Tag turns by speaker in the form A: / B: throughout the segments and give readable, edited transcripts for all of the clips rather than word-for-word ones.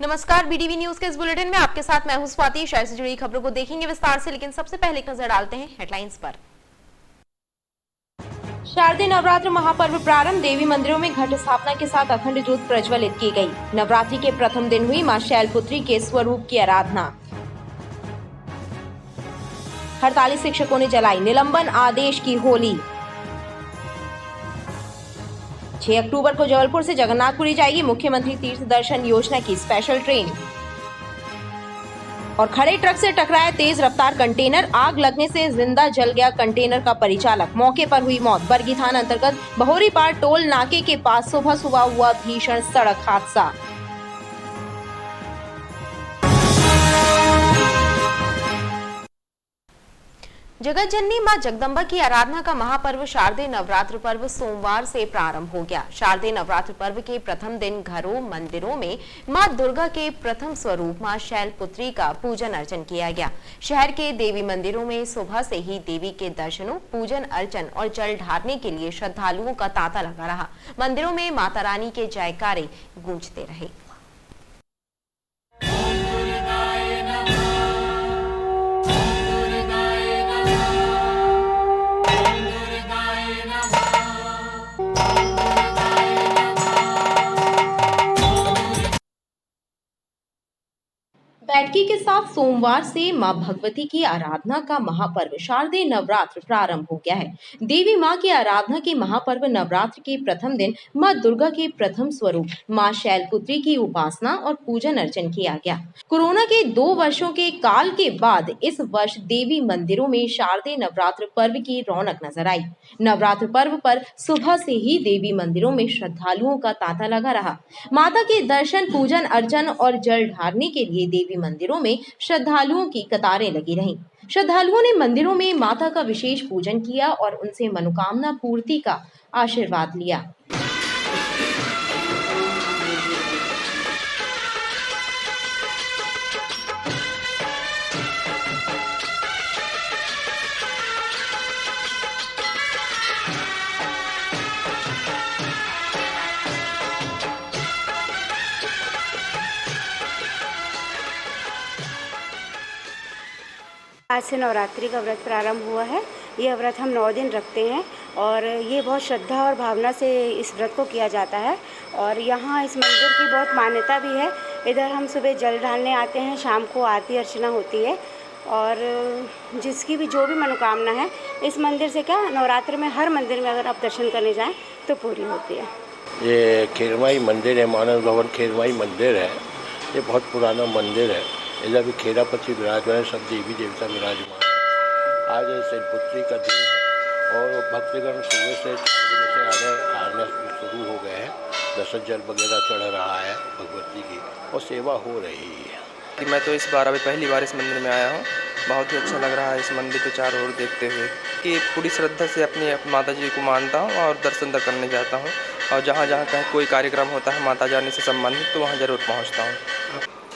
A: नमस्कार, BDV news के इस बुलेटिन में आपके साथ मैं हूं स्वाति। शहर से जुड़ी खबरों को देखेंगे विस्तार से, लेकिन सबसे पहले एक नजर डालते हैं हेडलाइंस पर। शारदीय नवरात्र महापर्व प्रारंभ। देवी मंदिरों में घट स्थापना के साथ अखंड ज्योत प्रज्वलित की गई। नवरात्रि के प्रथम दिन हुई मां शैलपुत्री के स्वरूप की आराधना। हड़ताली शिक्षकों ने जलाई निलंबन आदेश की होली। 6 अक्टूबर को जबलपुर से जगन्नाथपुरी जाएगी मुख्यमंत्री तीर्थ दर्शन योजना की स्पेशल ट्रेन। और खड़े ट्रक से टकराया तेज रफ्तार कंटेनर, आग लगने से जिंदा जल गया कंटेनर का परिचालक, मौके पर हुई मौत। बरगी थाना अंतर्गत बहोरीपार टोल नाके के पास सुबह हुआ भीषण सड़क हादसा। जगत जननी मां जगदम्बा की आराधना का महापर्व शारदीय नवरात्र पर्व सोमवार से प्रारंभ हो गया। शारदीय नवरात्र पर्व के प्रथम दिन घरों मंदिरों में मां दुर्गा के प्रथम स्वरूप मां शैलपुत्री का पूजन अर्चन किया गया। शहर के देवी मंदिरों में सुबह से ही देवी के दर्शनों, पूजन अर्चन और जल ढारने के लिए श्रद्धालुओं का तांता लगा रहा। मंदिरों में माता रानी के जयकारे गूंजते रहे। बैठकी के साथ सोमवार से मां भगवती की आराधना का महापर्व शारदीय नवरात्र प्रारंभ हो गया है। देवी मां की आराधना के महापर्व नवरात्र के प्रथम दिन मां दुर्गा के प्रथम स्वरूप मां शैलपुत्री की उपासना और पूजन अर्चन किया गया। कोरोना के 2 वर्षों के काल के बाद इस वर्ष देवी मंदिरों में शारदीय नवरात्र पर्व की रौनक नजर आई। नवरात्र पर्व पर सुबह से ही देवी मंदिरों में श्रद्धालुओं का तांता लगा रहा। माता के दर्शन, पूजन अर्चन और जल ढारने के लिए देवी मंदिरों में श्रद्धालुओं की कतारें लगी रहीं। श्रद्धालुओं ने मंदिरों में माता का विशेष पूजन किया और उनसे मनोकामना पूर्ति का आशीर्वाद लिया।
B: आज से नवरात्रि का व्रत प्रारंभ हुआ है। यह व्रत हम 9 दिन रखते हैं और ये बहुत श्रद्धा और भावना से इस व्रत को किया जाता है। और यहाँ इस मंदिर की बहुत मान्यता भी है। इधर हम सुबह जल ढालने आते हैं, शाम को आरती अर्चना होती है और जिसकी भी जो भी मनोकामना है इस मंदिर से, क्या नवरात्र में हर मंदिर में अगर आप दर्शन करने जाएँ तो पूरी होती है। ये
C: खेरमाई मंदिर है, मानव भवन खेरमाई मंदिर है। ये बहुत पुराना मंदिर है। इधर भी खेरापति विराजमान है, सब देवी देवता विराजमान है। आज शैलपुत्री का दिन है और भक्तगण सुबह से 4 बजे से आना शुरू हो गए हैं। दर्शन जल वगैरह चढ़ रहा है भगवती की और सेवा हो रही है।
D: मैं तो इस बार अभी पहली बार इस मंदिर में आया हूँ। बहुत ही अच्छा लग रहा है इस मंदिर के चारों ओर देखते हुए कि पूरी श्रद्धा से अपनी माता जी को मानता हूँ और दर्शन करने जाता हूँ। और जहाँ जहाँ कहीं कोई कार्यक्रम होता है माता रानी से संबंधित तो वहाँ ज़रूर पहुँचता हूँ।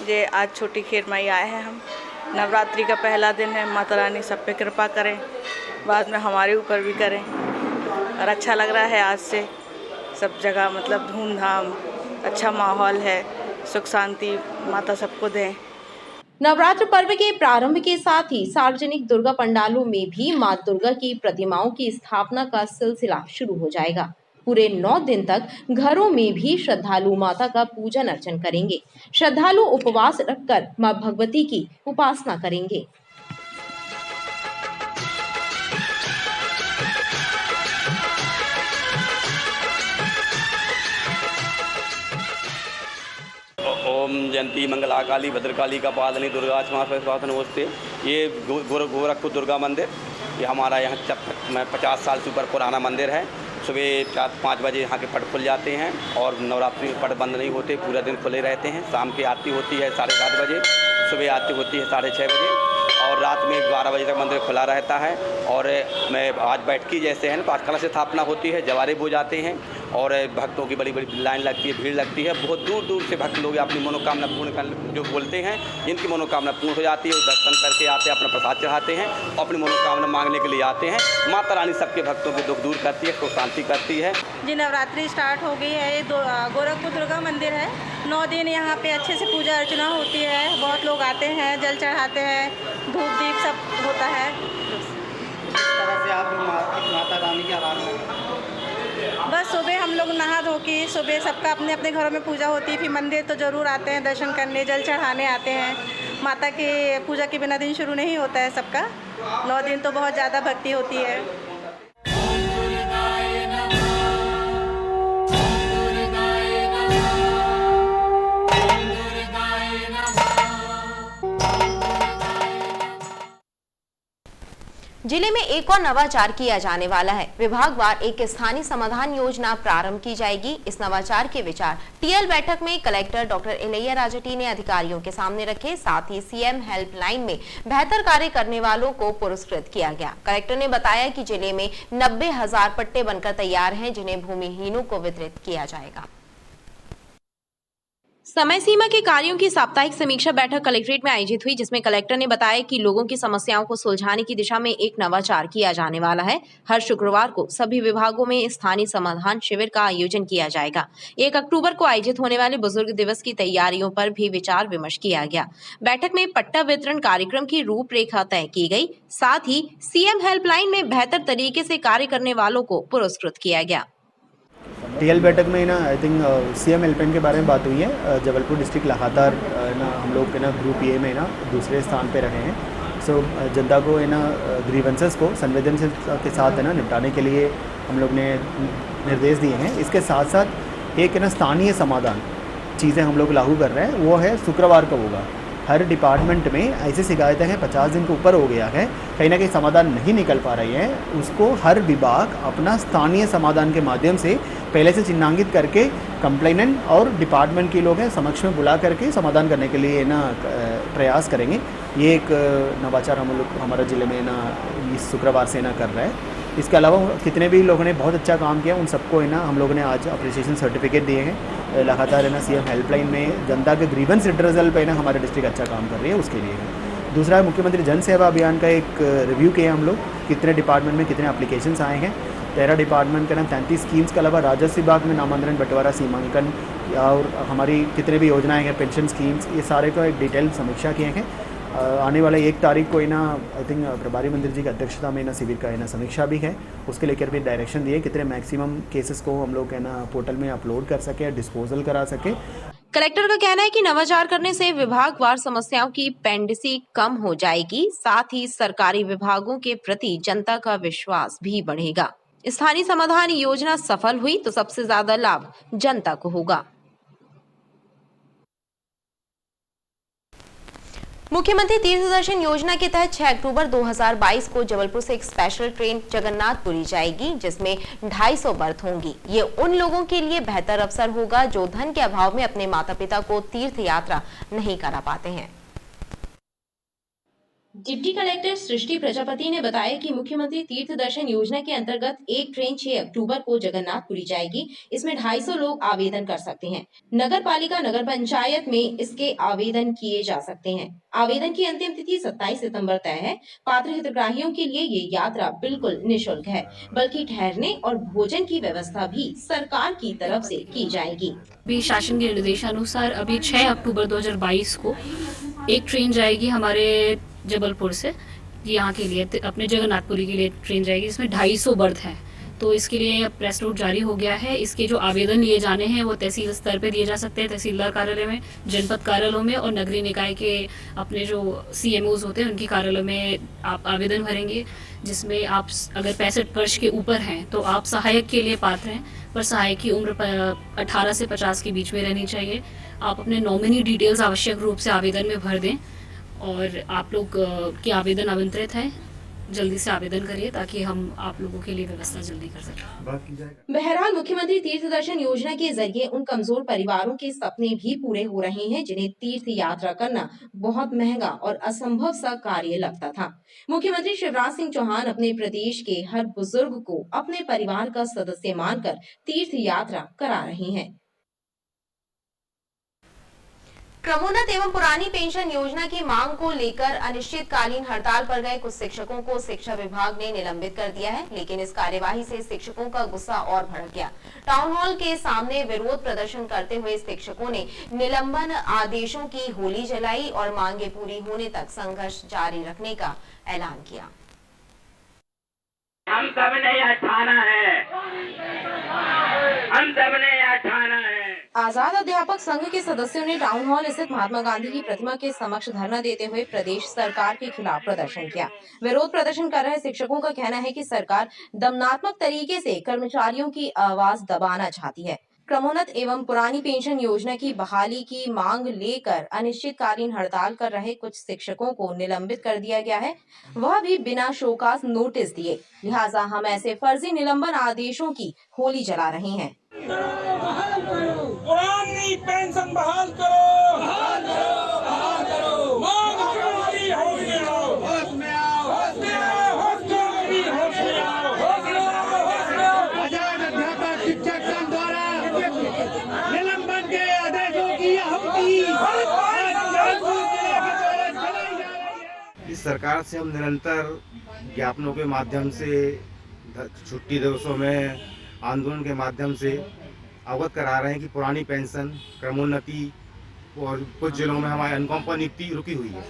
E: ये आज छोटी खेरमाई आए हैं हम। नवरात्रि का पहला दिन है। माता रानी सब पे कृपा करें, बाद में हमारे ऊपर भी करें। और अच्छा लग रहा है आज से सब जगह, मतलब धूमधाम, अच्छा माहौल है, सुख शांति माता सबको दें।
A: नवरात्र पर्व के प्रारंभ के साथ ही सार्वजनिक दुर्गा पंडालों में भी मां दुर्गा की प्रतिमाओं की स्थापना का सिलसिला शुरू हो जाएगा। पूरे 9 दिन तक घरों में भी श्रद्धालु माता का पूजन अर्चन करेंगे। श्रद्धालु उपवास रखकर मां भगवती की उपासना करेंगे।
F: ओम जयंती मंगला काली भद्रकाली का पादनी दुर्गा स्वास्थन नमस्ते। ये गोरखपुर दुर्गा मंदिर, ये हमारा यहाँ 50 साल से ऊपर पुराना मंदिर है। सुबह 4-5 बजे यहाँ के पट खुल जाते हैं और नवरात्रि में पट बंद नहीं होते, पूरा दिन खुले रहते हैं। शाम की आरती होती है 7:30 बजे, सुबह आरती होती है 6:30 बजे और रात में 12 बजे तक मंदिर खुला रहता है। और मैं आज बैठकी जैसे है ना, तो आज कलश स्थापना होती है, जवारे बो जाते हैं और भक्तों की बड़ी बड़ी लाइन लगती है, भीड़ लगती है। बहुत दूर दूर से भक्त लोग अपनी मनोकामना पूर्ण कर जो बोलते हैं, जिनकी मनोकामना पूर्ण हो जाती है वो दर्शन करके आते हैं, अपना प्रसाद चढ़ाते हैं और अपनी मनोकामना मांगने के लिए आते हैं। माता रानी सबके भक्तों के दुख दूर करती है, को शांति करती है।
E: जी, नवरात्रि स्टार्ट हो गई है। ये गोरखपुर दुर्गा मंदिर है। 9 दिन यहाँ पे अच्छे से पूजा अर्चना होती है। बहुत लोग आते हैं, जल चढ़ाते हैं, धूप दीप सब होता है।
G: किस तरह से आप माता रानी की आराधना?
E: बस सुबह हम लोग नहा धो के सुबह सबका अपने अपने घरों में पूजा होती है। फिर मंदिर तो ज़रूर आते हैं दर्शन करने, जल चढ़ाने आते हैं। माता के पूजा के बिना दिन शुरू नहीं होता है सबका। 9 दिन तो बहुत ज़्यादा भक्ति होती है।
A: जिले में एक और नवाचार किया जाने वाला है। विभागवार एक स्थानीय समाधान योजना प्रारंभ की जाएगी। इस नवाचार के विचार टीएल बैठक में कलेक्टर डॉक्टर इलैया राजटी ने अधिकारियों के सामने रखे। साथ ही सीएम हेल्पलाइन में बेहतर कार्य करने वालों को पुरस्कृत किया गया। कलेक्टर ने बताया कि जिले में 90,000 पट्टे बनकर तैयार हैं, जिन्हें भूमिहीनों को वितरित किया जाएगा। समय सीमा के कार्यों की साप्ताहिक समीक्षा बैठक कलेक्ट्रेट में आयोजित हुई, जिसमें कलेक्टर ने बताया कि लोगों की समस्याओं को सुलझाने की दिशा में एक नवाचार किया जाने वाला है। हर शुक्रवार को सभी विभागों में स्थानीय समाधान शिविर का आयोजन किया जाएगा। 1 अक्टूबर को आयोजित होने वाले बुजुर्ग दिवस की तैयारियों पर भी विचार विमर्श किया गया। बैठक में पट्टा वितरण कार्यक्रम की रूपरेखा तय की गई। साथ ही सीएम हेल्पलाइन में बेहतर तरीके से कार्य करने वालों को पुरस्कृत किया गया।
H: टीएल बैठक में ना आई थिंक सीएम हेल्पलाइन के बारे में बात हुई है। जबलपुर डिस्ट्रिक्ट लगातार ना हम लोग के ना ग्रुप ए में ना दूसरे स्थान पे रहे हैं। सो जनता को ना ग्रीवेंसेस को संवेदनशीलता के साथ है ना निपटाने के लिए हम लोग ने निर्देश दिए हैं। इसके साथ साथ एक ना स्थानीय समाधान चीज़ें हम लोग लागू कर रहे हैं, वो है शुक्रवार को होगा। हर डिपार्टमेंट में ऐसी शिकायतें हैं 50 दिन के ऊपर हो गया है, कहीं ना कहीं समाधान नहीं निकल पा रही है। उसको हर विभाग अपना स्थानीय समाधान के माध्यम से पहले से चिन्हांकित करके कंप्लेनेंट और डिपार्टमेंट के लोग हैं समक्ष में बुला करके समाधान करने के लिए ना प्रयास करेंगे। ये एक नवाचार हम लोग हमारे ज़िले में ना इस शुक्रवार से ना कर रहे हैं। इसके अलावा कितने भी लोगों ने बहुत अच्छा काम किया, उन सबको है ना हम लोगों ने आज अप्रिसिएशन सर्टिफिकेट दिए हैं। लगातार है ना सीएम हेल्पलाइन में जनता के ग्रीवेंस रिड्रेसल पे ना हमारे डिस्ट्रिक्ट अच्छा काम कर रही है, उसके लिए है। दूसरा, मुख्यमंत्री जन सेवा अभियान का एक रिव्यू किया हम लोग, कितने डिपार्टमेंट में कितने एप्लीकेशंस आए हैं। 13 डिपार्टमेंट के ना 33 स्कीम्स के अलावा राजस्व विभाग में नामांतरण, बंटवारा, सीमांकन और हमारी कितने भी योजनाएँ हैं, पेंशन स्कीम्स, ये सारे का एक डिटेल समीक्षा किए हैं। आने वाले 1 तारीख को ना आई थिंक प्रभारी मंत्री जी की अध्यक्षता में ना शिविर का है ना समीक्षा भी है। उसके लेकर भी डायरेक्शन दिए कितने मैक्सिमम केसेस को हम लोग है ना पोर्टल में अपलोड कर सके, डिस्पोजल करा सके।
A: कलेक्टर का कहना है कि नवाचार करने से विभागवार समस्याओं की पेंडेंसी कम हो जाएगी। साथ ही सरकारी विभागों के प्रति जनता का विश्वास भी बढ़ेगा। स्थानीय समाधान योजना सफल हुई तो सबसे ज्यादा लाभ जनता को होगा। मुख्यमंत्री तीर्थ दर्शन योजना के तहत 6 अक्टूबर 2022 को जबलपुर से एक स्पेशल ट्रेन जगन्नाथपुरी जाएगी, जिसमें 250 बर्थ होंगी। ये उन लोगों के लिए बेहतर अवसर होगा जो धन के अभाव में अपने माता पिता को तीर्थ यात्रा नहीं करा पाते हैं। डिप्टी कलेक्टर सृष्टि प्रजापति ने बताया कि मुख्यमंत्री तीर्थ दर्शन योजना के अंतर्गत एक ट्रेन 6 अक्टूबर को जगन्नाथपुरी जाएगी। इसमें 250 लोग आवेदन कर सकते हैं। नगर पालिका, नगर पंचायत में इसके आवेदन किए जा सकते हैं। आवेदन की अंतिम तिथि 27 सितंबर तय है। पात्र हितग्राहियों के लिए ये यात्रा बिल्कुल निःशुल्क है, बल्कि ठहरने और भोजन की व्यवस्था भी सरकार की तरफ से की जाएगी।
I: भी शासन के निर्देशानुसार अभी 6 अक्टूबर 2022 को एक ट्रेन जाएगी हमारे जबलपुर से यहाँ के लिए, अपने जगन्नाथपुरी के लिए ट्रेन जाएगी। इसमें 250 बर्थ हैं, तो इसके लिए प्रेस नोट जारी हो गया है। इसके जो आवेदन लिए जाने हैं वो तहसील स्तर पे दिए जा सकते हैं, तहसीलदार कार्यालय में, जनपद कार्यालयों में और नगरीय निकाय के अपने जो CMOs होते हैं उनकी कार्यालय में आप आवेदन भरेंगे। जिसमें आप अगर 65 वर्ष के ऊपर हैं तो आप सहायक के लिए पात्र हैं, पर सहायक की उम्र 18 से 50 के बीच में रहनी चाहिए। आप अपने नॉमिनी डिटेल्स आवश्यक रूप से आवेदन में भर दें और आप लोग के आवेदन आमंत्रित हैं जल्दी से आवेदन करिए ताकि हम आप लोगों के लिए व्यवस्था जल्दी कर सकें।
A: बहरहाल मुख्यमंत्री तीर्थ दर्शन योजना के जरिए उन कमजोर परिवारों के सपने भी पूरे हो रहे हैं जिन्हें तीर्थ यात्रा करना बहुत महंगा और असंभव सा कार्य लगता था। मुख्यमंत्री शिवराज सिंह चौहान अपने प्रदेश के हर बुजुर्ग को अपने परिवार का सदस्य मानकर तीर्थ यात्रा करा रहे हैं। क्रमोन्नत एवं पुरानी पेंशन योजना की मांग को लेकर अनिश्चितकालीन हड़ताल पर गए कुछ शिक्षकों को शिक्षा विभाग ने निलंबित कर दिया है, लेकिन इस कार्यवाही से शिक्षकों का गुस्सा और भड़क गया। टाउन हॉल के सामने विरोध प्रदर्शन करते हुए शिक्षकों ने निलंबन आदेशों की होली जलाई और मांगे पूरी होने तक संघर्ष जारी रखने का ऐलान किया।
J: हम सबने यह ठाना है, हम सबने यह ठाना है।
A: आजाद अध्यापक संघ के सदस्यों ने टाउन हॉल स्थित महात्मा गांधी की प्रतिमा के समक्ष धरना देते हुए प्रदेश सरकार के खिलाफ प्रदर्शन किया। विरोध प्रदर्शन कर रहे शिक्षकों का कहना है कि सरकार दमनात्मक तरीके से कर्मचारियों की आवाज दबाना चाहती है। क्रमोन्नत एवं पुरानी पेंशन योजना की बहाली की मांग लेकर अनिश्चितकालीन हड़ताल कर रहे कुछ शिक्षकों को निलंबित कर दिया गया है, वह भी बिना शोकाज नोटिस दिए। लिहाजा हम ऐसे फर्जी निलंबन आदेशों की होली जला रहे हैं।
J: पुरानी पेंशन बहाल करो, बहाल करो, बहाल करो। मांग पूरी होगी, होश में आओ, होश में आओ, होश में आओ, होश में आओ, होश में आओ, होश में आओ। आजाद अध्यापक शिक्षक संघ द्वारा निलंबन के आदेशों की
K: इस सरकार से हम निरंतर ज्ञापनों के माध्यम से, छुट्टी दिवसों में आंदोलन के माध्यम से अवगत करा रहे हैं कि पुरानी पेंशन, क्रमोन्नति और कुछ जिलों में हमारी अनुकंपा नियुक्ति रुकी हुई है।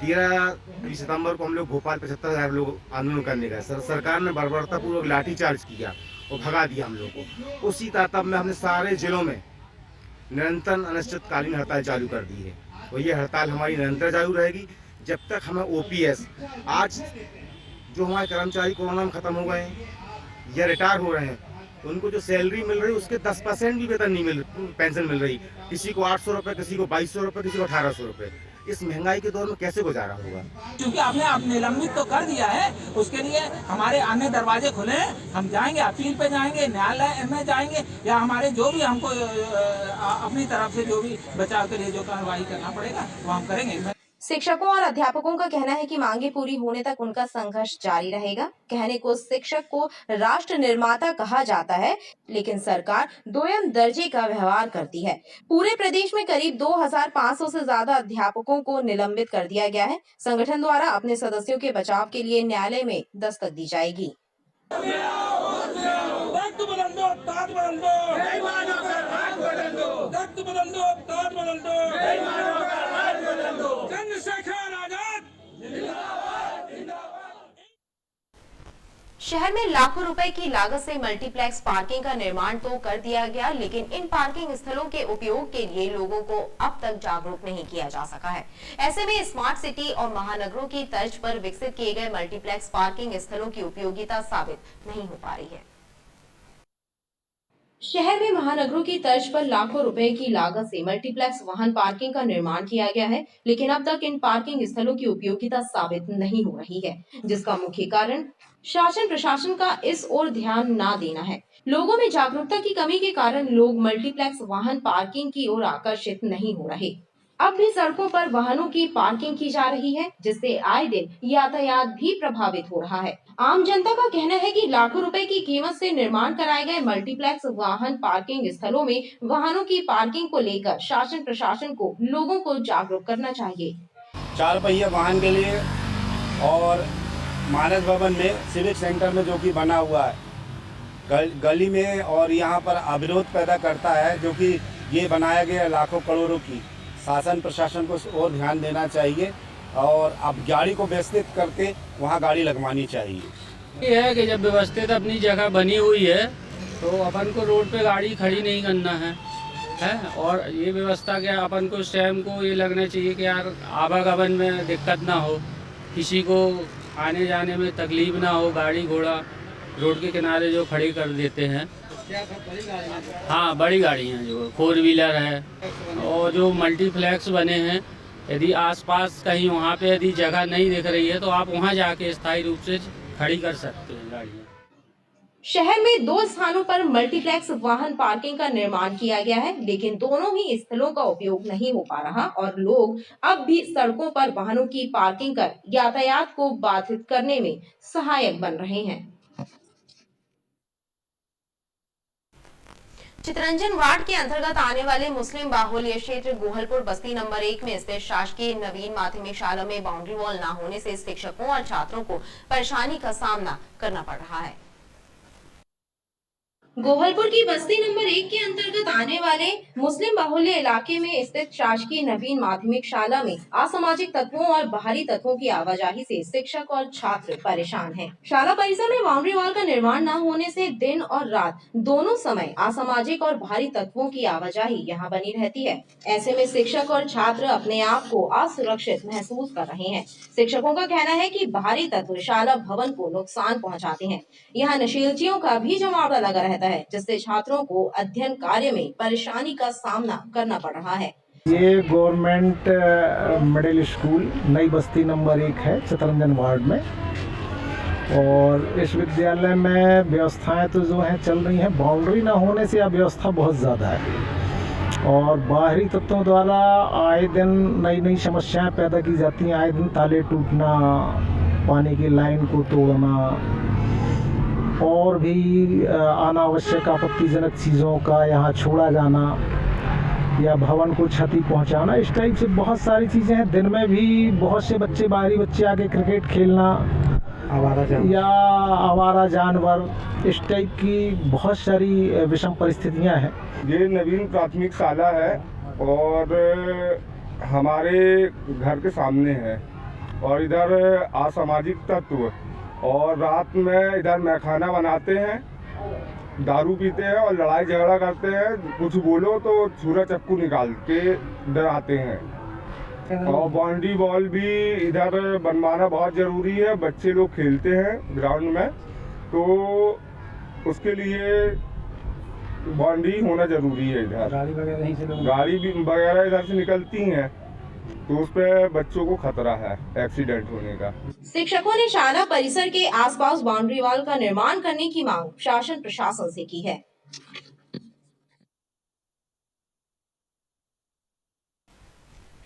K: 13 सितंबर को हम लोग भोपाल 75,000 लोग आंदोलन करने गए। सरकार ने बर्बरतापूर्वक लाठीचार्ज किया और भगा दिया हम लोग को। उसी तातब में हमने सारे जिलों में निरंतर अनिश्चितकालीन हड़ताल चालू कर दी है और ये हड़ताल हमारी निरंतर चालू रहेगी जब तक हमें OPS, आज जो हमारे कर्मचारी कोरोना में खत्म हो गए हैं या रिटायर हो रहे हैं, तो उनको जो सैलरी मिल रही है उसके 10% भी वेतन नहीं पेंशन मिल रही। किसी को 800 रुपये, किसी को 2200 रुपये, किसी को 1800 रुपये। इस महंगाई के दौर में कैसे गुजारा होगा?
J: क्योंकि आपने आप निलंबित तो कर दिया है, उसके लिए हमारे अन्य दरवाजे खुले हैं। हम जाएंगे, अपील पे जाएंगे, न्यायालय में जाएंगे, या हमारे जो भी हमको अपनी तरफ से जो भी बचाव के लिए जो कार्रवाई करना पड़ेगा वो हम करेंगे।
A: शिक्षकों और अध्यापकों का कहना है कि मांगे पूरी होने तक उनका संघर्ष जारी रहेगा। कहने को शिक्षक को राष्ट्र निर्माता कहा जाता है, लेकिन सरकार दोयम दर्जे का व्यवहार करती है। पूरे प्रदेश में करीब 2500 से ज्यादा अध्यापकों को निलंबित कर दिया गया है। संगठन द्वारा अपने सदस्यों के बचाव के लिए न्यायालय में दस्तक दी जाएगी। शहर में लाखों रुपए की लागत से मल्टीप्लेक्स पार्किंग का निर्माण तो कर दिया गया, लेकिन इन पार्किंग स्थलों के उपयोग के लिए लोगों को अब तक जागरूक नहीं किया जा सका है। ऐसे में स्मार्ट सिटी और महानगरों की तर्ज पर विकसित किए गए मल्टीप्लेक्स पार्किंग स्थलों की उपयोगिता साबित नहीं हो पा रही है। शहर में महानगरों की तर्ज पर लाखों रुपए की लागत से मल्टीप्लेक्स वाहन पार्किंग का निर्माण किया गया है, लेकिन अब तक इन पार्किंग स्थलों की उपयोगिता साबित नहीं हो रही है, जिसका मुख्य कारण शासन प्रशासन का इस ओर ध्यान न देना है। लोगों में जागरूकता की कमी के कारण लोग मल्टीप्लेक्स वाहन पार्किंग की ओर आकर्षित नहीं हो रहे। अब भी सड़कों पर वाहनों की पार्किंग की जा रही है, जिससे आए दिन यातायात भी प्रभावित हो रहा है। आम जनता का कहना है कि लाखों रुपए की कीमत से निर्माण कराए गए मल्टीप्लेक्स वाहन पार्किंग स्थलों में वाहनों की पार्किंग को लेकर शासन प्रशासन को लोगों को जागरूक करना चाहिए।
L: 4 पहिया वाहन के लिए और मानस भवन में सिविक सेंटर में जो कि बना हुआ है गली में और यहाँ पर अविरोध पैदा करता है, जो कि ये बनाया गया लाखों करोड़ों की। शासन प्रशासन को और ध्यान देना चाहिए और अब गाड़ी को व्यवस्थित करके वहाँ गाड़ी लगवानी चाहिए।
M: ये है कि जब व्यवस्थित अपनी जगह बनी हुई है तो अपन को रोड पे गाड़ी खड़ी नहीं करना है और ये व्यवस्था के अपन को स्वयं को ये लगना चाहिए कि यार आवागमन में दिक्कत ना हो, किसी को आने जाने में तकलीफ ना हो। गाड़ी घोड़ा रोड के किनारे जो खड़ी कर देते हैं, हाँ बड़ी गाड़ी हैं, जो 4 व्हीलर है और जो मल्टीप्लेक्स बने हैं यदि आसपास कहीं वहाँ पे यदि जगह नहीं दिख रही है तो आप वहाँ जाके स्थायी रूप से खड़ी कर सकते हैं गाड़ियाँ।
A: शहर में 2 स्थानों पर मल्टीप्लेक्स वाहन पार्किंग का निर्माण किया गया है, लेकिन दोनों ही स्थलों का उपयोग नहीं हो पा रहा और लोग अब भी सड़कों पर वाहनों की पार्किंग कर यातायात को बाधित करने में सहायक बन रहे हैं। चितरंजन वार्ड के अंतर्गत आने वाले मुस्लिम बाहुल्य क्षेत्र गोहलपुर बस्ती नंबर 1 में स्थित शासकीय नवीन माध्यमिक शाला में बाउंड्री वॉल न होने से शिक्षकों और छात्रों को परेशानी का सामना करना पड़ रहा है। गोहलपुर की बस्ती नंबर 1 के अंतर्गत आने वाले मुस्लिम बाहुल्य इलाके में स्थित शासकीय नवीन माध्यमिक शाला में असामाजिक तत्वों और बाहरी तत्वों की आवाजाही से शिक्षक और छात्र परेशान हैं। शाला परिसर में बाउंड्री वॉल का निर्माण न होने से दिन और रात दोनों समय असामाजिक और बाहरी तत्वों की आवाजाही यहां बनी रहती है। ऐसे में शिक्षक और छात्र अपने आप को असुरक्षित महसूस कर रहे हैं। शिक्षकों का कहना है कि बाहरी तत्व शाला भवन को नुकसान पहुंचाते हैं। यहाँ नशीलचियों का भी जमावड़ा लगा रहता है, जिससे छात्रों को अध्ययन कार्य में परेशानी का सामना करना पड़ रहा है।
N: ये गवर्नमेंट मिडिल स्कूल नई बस्ती नंबर 1 है चितरंजन वार्ड में, और इस विद्यालय में व्यवस्थाएं तो जो हैं चल रही हैं। बाउंड्री ना होने से अव्यवस्था बहुत ज़्यादा है और बाहरी तत्वों द्वारा आए दिन नई नई समस्याएं पैदा की जाती हैं। आए दिन ताले टूटना, पानी की लाइन को तोड़ना और भी अनावश्यक आपत्तिजनक चीज़ों का यहाँ छोड़ा जाना या भवन को क्षति पहुँचाना, इस टाइप से बहुत सारी चीज़ें हैं। दिन में भी बहुत से बच्चे, बाहरी बच्चे आके क्रिकेट खेलना या आवारा जानवर, इस टाइप की बहुत सारी विषम परिस्थितियाँ हैं।
L: ये नवीन प्राथमिक शाला है और हमारे घर के सामने है और इधर असामाजिक तत्व और रात में इधर मैखाना बनाते हैं, दारू पीते हैं और लड़ाई झगड़ा करते हैं। कुछ बोलो तो छुरा चक्कू निकाल के डराते हैं। और बाउंड्री वॉल भी इधर बनवाना बहुत ज़रूरी है। बच्चे लोग खेलते हैं ग्राउंड में, तो उसके लिए बाउंड्री होना ज़रूरी है। इधर गाड़ी भी वगैरह इधर से निकलती हैं तो उस पे बच्चों को खतरा है एक्सीडेंट होने का।
A: शिक्षकों ने शाला परिसर के आसपास बाउंड्री वॉल का निर्माण करने की मांग शासन प्रशासन से की है।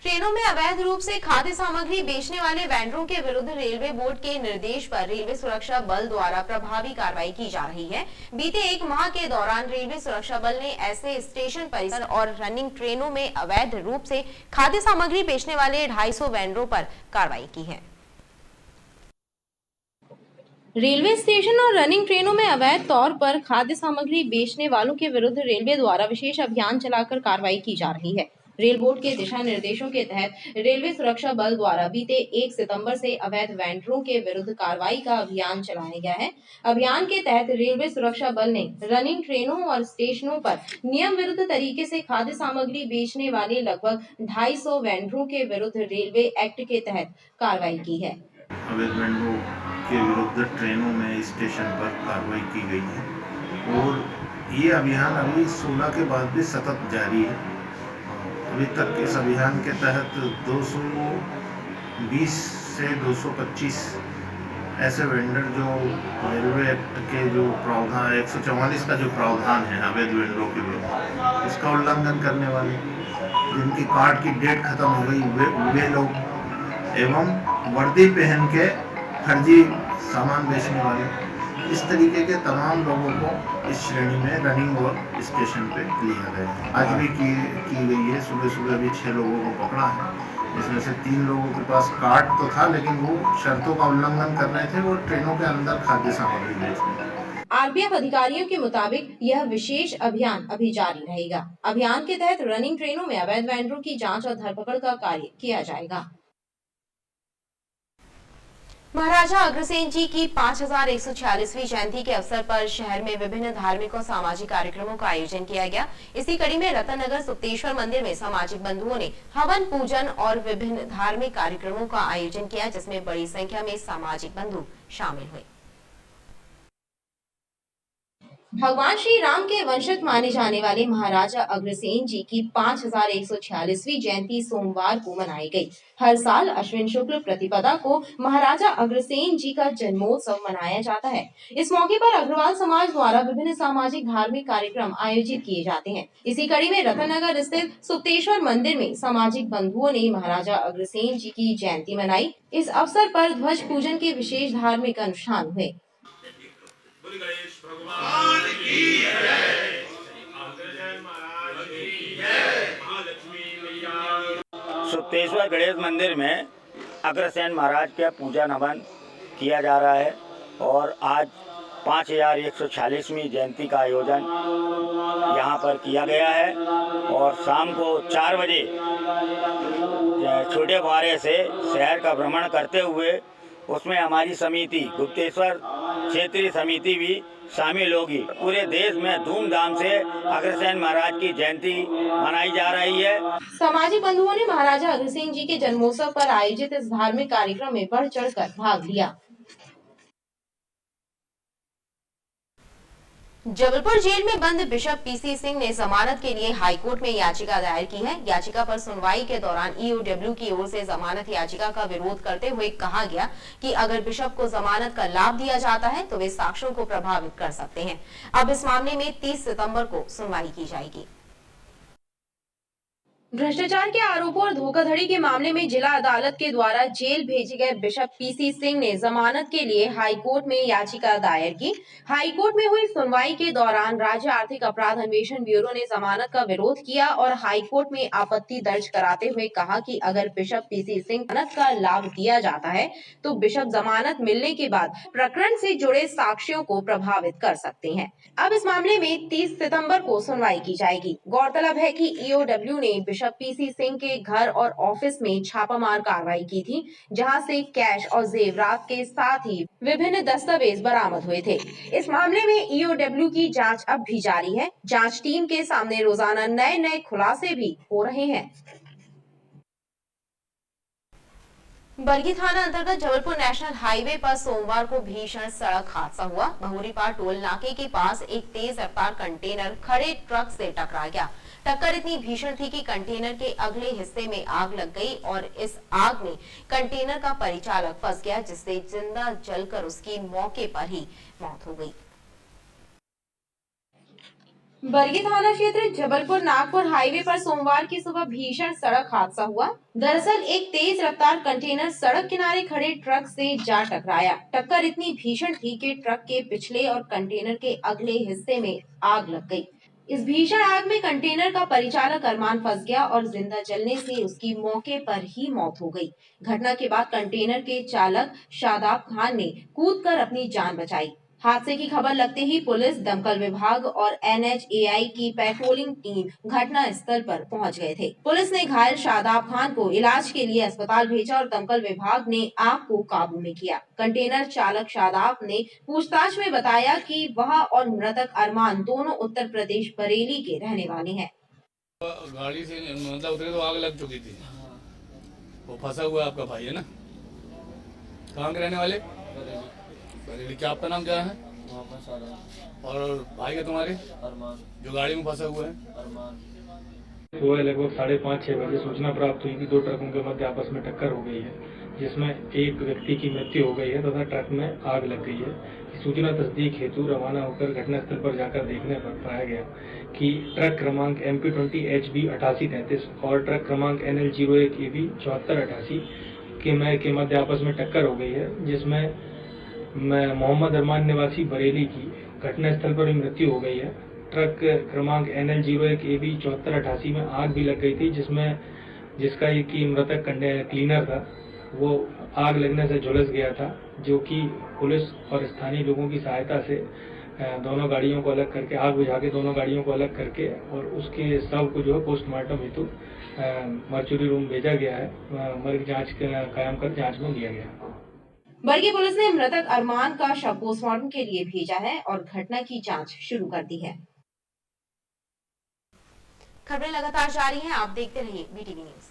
A: ट्रेनों में अवैध रूप से खाद्य सामग्री बेचने वाले वेंडरों के विरुद्ध रेलवे बोर्ड के निर्देश पर रेलवे सुरक्षा बल द्वारा प्रभावी कार्रवाई की जा रही है। बीते 1 माह के दौरान रेलवे सुरक्षा बल ने ऐसे स्टेशन परिसर और रनिंग ट्रेनों में अवैध रूप से खाद्य सामग्री बेचने वाले 250 वेंडरों पर कार्रवाई की है। रेलवे स्टेशन और रनिंग ट्रेनों में अवैध तौर पर खाद्य सामग्री बेचने वालों के विरुद्ध रेलवे द्वारा विशेष अभियान चलाकर कार्रवाई की जा रही है। रेल बोर्ड के दिशा निर्देशों के तहत रेलवे सुरक्षा बल द्वारा बीते 1 सितंबर से अवैध वेंडरों के विरुद्ध कार्रवाई का अभियान चलाया गया है। अभियान के तहत रेलवे सुरक्षा बल ने रनिंग ट्रेनों और स्टेशनों पर नियम विरुद्ध तरीके से खाद्य सामग्री बेचने वाले लगभग 250 वेंडरों के विरुद्ध रेलवे एक्ट के तहत कार्रवाई की है।
O: अवैध वेंडरों के विरुद्ध ट्रेनों में स्टेशन पर कार्रवाई की गई है और ये अभियान अभी 16 के बाद भी सतत जारी है। अभी तक इस अभियान के तहत 220 से 225 ऐसे वेंडर जो रेलवे एक्ट के जो प्रावधान 144 का जो प्रावधान है अवैध वेंडरों के विरुद्ध, इसका उल्लंघन करने वाले, जिनकी कार्ड की डेट खत्म हो गई वे लोग, एवं वर्दी पहन के फर्जी सामान बेचने वाले, इस तरीके के तमाम लोगों को इस श्रेणी में रनिंग और स्टेशन पे लिया गया है। आज भी की गई है। सुबह सुबह भी 6 लोगों को पकड़ा है, इसमें से 3 लोगों के पास कार्ड तो था लेकिन वो शर्तों का उल्लंघन कर रहे थे, वो ट्रेनों के अंदर खाद्य सामग्री बेच रहे थे।
A: आरपीएफ अधिकारियों के मुताबिक यह विशेष अभियान अभी जारी रहेगा। अभियान के तहत रनिंग ट्रेनों में अवैध वेंडरों की जाँच और धरपकड़ का कार्य किया जाएगा। महाराजा अग्रसेन जी की 5146वीं जयंती के अवसर पर शहर में विभिन्न धार्मिक और सामाजिक कार्यक्रमों का आयोजन किया गया। इसी कड़ी में रतननगर सुप्तेश्वर मंदिर में सामाजिक बंधुओं ने हवन पूजन और विभिन्न धार्मिक कार्यक्रमों का आयोजन किया, जिसमें बड़ी संख्या में सामाजिक बंधु शामिल हुए। भगवान श्री राम के वंशज माने जाने वाले महाराजा अग्रसेन जी की 5146वीं जयंती सोमवार को मनाई गई। हर साल अश्विन शुक्ल प्रतिपदा को महाराजा अग्रसेन जी का जन्मोत्सव मनाया जाता है। इस मौके पर अग्रवाल समाज द्वारा विभिन्न सामाजिक धार्मिक कार्यक्रम आयोजित किए जाते हैं। इसी कड़ी में रतननगर स्थित सुप्तेश्वर मंदिर में सामाजिक बंधुओं ने महाराजा अग्रसेन जी की जयंती मनाई। इस अवसर पर ध्वज पूजन के विशेष धार्मिक अनुष्ठान हुए।
P: सुप्तेश्वर गणेश मंदिर में अग्रसेन महाराज का पूजा नमन किया जा रहा है और आज 5146वीं जयंती का आयोजन यहाँ पर किया गया है और शाम को 4 बजे छोटे फुहारे से शहर का भ्रमण करते हुए उसमें हमारी समिति गुप्तेश्वर क्षेत्रीय समिति भी शामिल होगी। पूरे देश में धूमधाम से अग्रसेन महाराज की जयंती मनाई जा रही है।
A: सामाजिक बंधुओं ने महाराजा अग्रसेन जी के जन्मोत्सव पर आयोजित इस धार्मिक कार्यक्रम में बढ़ चढ़कर भाग लिया। जबलपुर जेल में बंद बिशप पीसी सिंह ने जमानत के लिए हाईकोर्ट में याचिका दायर की है। याचिका पर सुनवाई के दौरान ईओडब्ल्यू की ओर से जमानत याचिका का विरोध करते हुए कहा गया कि अगर बिशप को जमानत का लाभ दिया जाता है तो वे साक्ष्यों को प्रभावित कर सकते हैं। अब इस मामले में 30 सितंबर को सुनवाई की जाएगी। भ्रष्टाचार के आरोपों और धोखाधड़ी के मामले में जिला अदालत के द्वारा जेल भेजे गए बिशप पीसी सिंह ने जमानत के लिए हाईकोर्ट में याचिका दायर की। हाईकोर्ट में हुई सुनवाई के दौरान राज्य आर्थिक अपराध अन्वेषण ब्यूरो ने जमानत का विरोध किया और हाईकोर्ट में आपत्ति दर्ज कराते हुए कहा कि अगर बिशप पीसी सिंह जमानत का लाभ दिया जाता है तो बिशप जमानत मिलने के बाद प्रकरण से जुड़े साक्ष्यों को प्रभावित कर सकते हैं। अब इस मामले में 30 सितंबर को सुनवाई की जाएगी। गौरतलब है कि ईओडब्ल्यू ने बिशप पीसी सिंह के घर और ऑफिस में छापामार कार्रवाई की थी, जहां से कैश और जेवरात के साथ ही विभिन्न दस्तावेज बरामद हुए थे। इस मामले में ईओडब्ल्यू की जांच अब भी जारी है। जांच टीम के सामने रोजाना नए खुलासे भी हो रहे हैं। बरगी थाना अंतर्गत जबलपुर नेशनल हाईवे पर सोमवार को भीषण सड़क हादसा हुआ। बहुरीपार टोल नाके के पास एक तेज रफ्तार कंटेनर खड़े ट्रक से टकरा गया। टक्कर इतनी भीषण थी कि कंटेनर के अगले हिस्से में आग लग गई और इस आग में कंटेनर का परिचालक फंस गया, जिससे जिंदा जलकर उसकी मौके पर ही मौत हो गई। बरगी थाना क्षेत्र जबलपुर नागपुर हाईवे पर सोमवार की सुबह भीषण सड़क हादसा हुआ। दरअसल एक तेज रफ्तार कंटेनर सड़क किनारे खड़े ट्रक से जा टकराया। टक्कर इतनी भीषण थी कि ट्रक के पिछले और कंटेनर के अगले हिस्से में आग लग गई। इस भीषण आग में कंटेनर का परिचालक अरमान फंस गया और जिंदा जलने से उसकी मौके पर ही मौत हो गई। घटना के बाद कंटेनर के चालक शादाब खान ने कूदकर अपनी जान बचाई। हादसे की खबर लगते ही पुलिस, दमकल विभाग और NHAI की पेट्रोलिंग टीम घटना स्थल पर पहुंच गए थे। पुलिस ने घायल शादाब खान को इलाज के लिए अस्पताल भेजा और दमकल विभाग ने आग को काबू में किया। कंटेनर चालक शादाब ने पूछताछ में बताया कि वह और मृतक अरमान दोनों उत्तर प्रदेश बरेली के रहने वाले हैं।
Q: गाड़ी से मतलब उतरे तो आग लग चुकी थी। वो फंसा हुआ आपका भाई है ना? कहाँ के रहने वाले? बरेली। क्या आपका नाम क्या है? और भाई का तुम्हारे? अरमान। जो गाड़ी में फंसा हुआ है? अरमान।
R: सुबह लगभग 5:30-6 बजे सूचना प्राप्त हुई कि दो ट्रकों के मध्य आपस में टक्कर हो गई है, जिसमें एक व्यक्ति की मृत्यु हो गई है तथा ट्रक में आग लग गई है। सूचना तस्दीक हेतु रवाना होकर घटनास्थल पर जाकर देखने पर पाया गया कि ट्रक क्रमांक MP20 HB 8833 और ट्रक क्रमांक NL01 AB 7488 के मध्य आपस में टक्कर हो गई है, जिसमें मोहम्मद अरमान निवासी बरेली की घटनास्थल पर मृत्यु हो गई है। ट्रक क्रमांक NL01 AB 7488 में आग भी लग गई थी, जिसका एक ही मृतक क्लीनर था, वो आग लगने से झुलस गया था, जो कि पुलिस और स्थानीय लोगों की सहायता से दोनों गाड़ियों को अलग करके आग बुझा के दोनों गाड़ियों को अलग करके और उसके शव को जो है पोस्टमार्टम हेतु मर्चुरी रूम भेजा गया है। मर्ग जांच कायम कर जांच में लिया गया।
A: बरगी पुलिस ने मृतक अरमान का शव पोस्टमार्टम के लिए भेजा है और घटना की जांच शुरू कर दी है। खबरें लगातार जारी हैं, आप देखते रहिए BTV न्यूज।